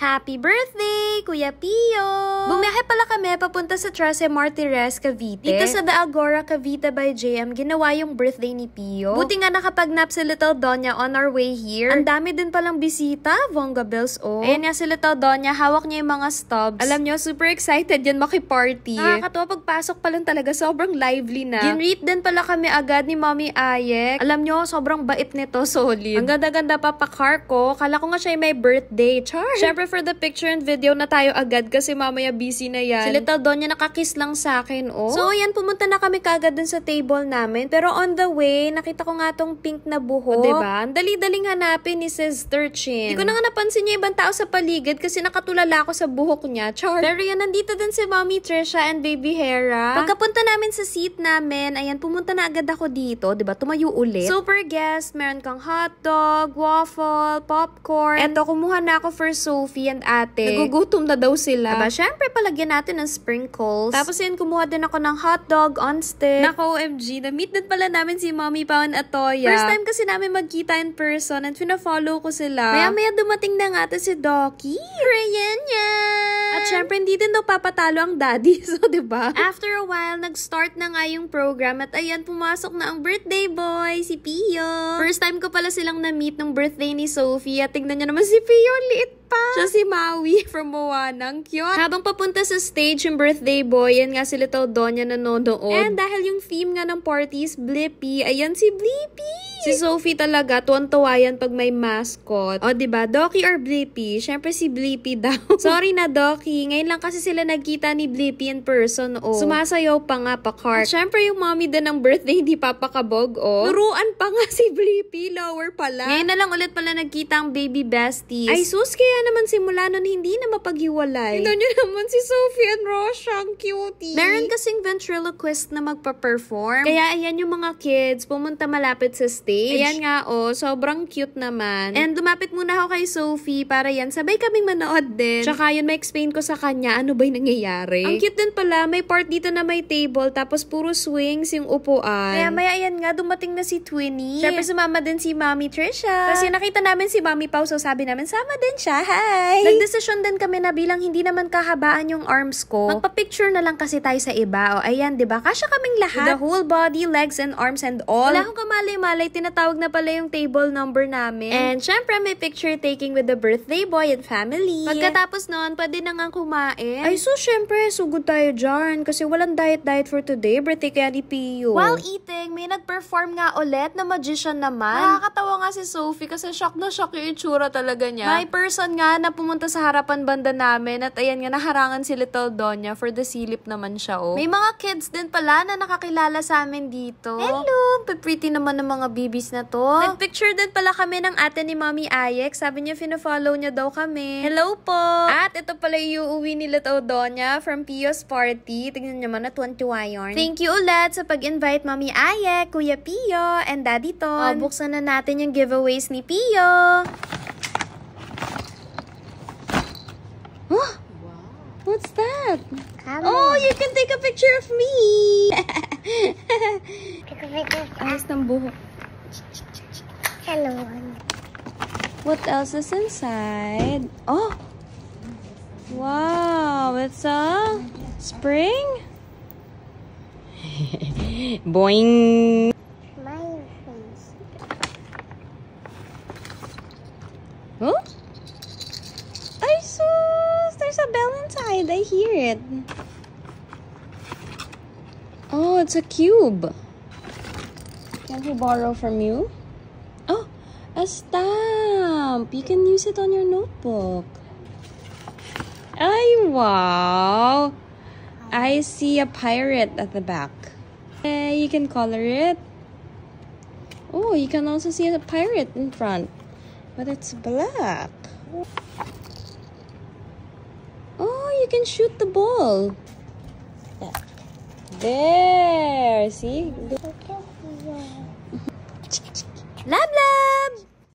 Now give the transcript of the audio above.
Happy birthday, Kuya Pio! Bumiyahe pala kami papunta sa Trece Martires, Cavite. Dito sa The Agora, Cavite by JM, ginawa yung birthday ni Pio. Buti nga nakapag-nap si Little Donya on our way here. Ang dami din palang bisita, Vonga Bells, oh. Ayan nga si Little Donya, hawak niya yung mga stubs. Alam nyo, super excited yan makiparty. Nakakatawa, pagpasok pa lang talaga, sobrang lively na. Ginreat din pala kami agad ni Mommy Ayek. Alam nyo, sobrang bait nito, solid. Ang ganda-ganda pa car ko. Kala ko nga siya may birthday. Char! Syempre, for the picture and video na tayo agad kasi mamaya busy na yan. Si Little Donya nakakiss lang sa akin, oh. So, ayan, pumunta na kami kagad dun sa table namin. Pero on the way, nakita ko nga tong pink na buhok. O, diba? Ang dali-daling hanapin ni Sister Chin. Hindi ko na nga napansin niya ibang tao sa paligid kasi nakatulala ako sa buhok niya. Char! Pero yan, nandito din si Mommy Trisha and Baby Hera. Pagkapunta namin sa seat namin, ayan, pumunta na agad ako dito. Diba? Tumayo ulit. Super guest, meron kang hotdog, waffle, popcorn. Eto, kumuha na ako for Sophie and ate. Nagugutom na daw sila. Diba? Syempre, palagyan natin ng sprinkles. Tapos yun, kumuha din ako ng hotdog on stick. Nako, OMG. Na-meet din pala namin si Mommy Pao and Atoya. First time kasi namin magkita in person and pina-follow ko sila. Maya-maya dumating na nga si Doki. Reunion! At syempre, hindi din daw papatalo ang daddy. So, diba? After a while, nag-start na nga yung program at ayan, pumasok na ang birthday boy, si Pio. First time ko pala silang na-meet ng birthday ni Sophie. At tignan nyo naman si Pio, liit pa. Siya si Maui from Moana. Ang cute. Habang papunta sa stage yung birthday boy, yan nga si Little Donya nanonood. And dahil yung theme nga ng party is Blippi, ayan si Blippi. Si Sophie talaga, tuwan-tuwa yan pag may mascot. O, diba? Doki or Blippi? Syempre si Blippi daw. Sorry na, Doki. Ngayon lang kasi sila nagkita ni Blippi in person, oh. Sumasayaw pa nga pa cart. Syempre yung mommy din ng birthday, hindi papakabog, oh. Nuruan pa nga si Blippi. Lower pala. Ngayon na lang ulit pala nagkita ang baby besties. Ay, sus, kaya naman simula nun hindi na mapaghiwalay. Ito nyo naman si Sophie and Rosha, ang cutie. Meron kasing ventriloquist na magpa-perform. Kaya ayan yung mga kids, pumunta malapit sa stage. Ayan nga, oh, sobrang cute naman. And lumapit muna ako kay Sophie para yan, sabay kaming manood din. Tsaka yun, ma-explain ko sa kanya ano ba yung nangyayari. Ang cute din pala, may part dito na may table, tapos puro swings yung upuan. Kaya maya ayan nga, dumating na si Twinnie. Syempre sumama din si Mommy Trisha. Kasi nakita namin si Mommy Pao, so sabi namin, sama din siya. Hi! Nagdesisyon din kami na bilang hindi naman kahabaan yung arms ko, magpa-picture na lang kasi tayo sa iba. O ayan, diba? Kasya kaming lahat. The whole body, legs, and arms, and all. Wala akong kamalay-malay, tinatawag na pala yung table number namin. And syempre, may picture taking with the birthday boy and family. Pagkatapos nun, pwede na nga kumain. Ay, so syempre, sugod tayo dyan. Kasi walang diet for today. Birthday kaya ni Pio. While eating, may nag-perform nga ulit na magician naman. Nakakatawa nga si Sophie kasi shock na shock yung itsura talaga niya. May person nga na pumunta sa harapan banda namin at ayan nga, naharangan si Little Donya for the silip naman siya, oh. May mga kids din pala na nakakilala sa amin dito. Hello! Pretty naman ng mga babies na to. Nag-picture din pala kami ng ate ni Mommy Ayek. Sabi niya, fina-follow niya daw kami. Hello po! At ito pala yung uuwi ni Little Donya from Pio's party. Tingnan niyo man na 21 yarn. Thank you ulit sa pag-invite Mommy Ayek, Kuya Pio, and Daddy Ton. Buksan na natin yung giveaways ni Pio. Huh? What's that? Oh, you can take a picture of me! Ayos ng buhok. Hello. What else is inside? Oh! Wow! It's a spring? Boing! My face. Huh? Ay, sus! There's a bell inside. I hear it. Oh, it's a cube. Can we borrow from you? Oh, a stamp. You can use it on your notebook. Ay, wow. I see a pirate at the back. Okay, you can color it. Oh, you can also see a pirate in front. But it's black. Oh, you can shoot the ball. There. See? Lab Lab!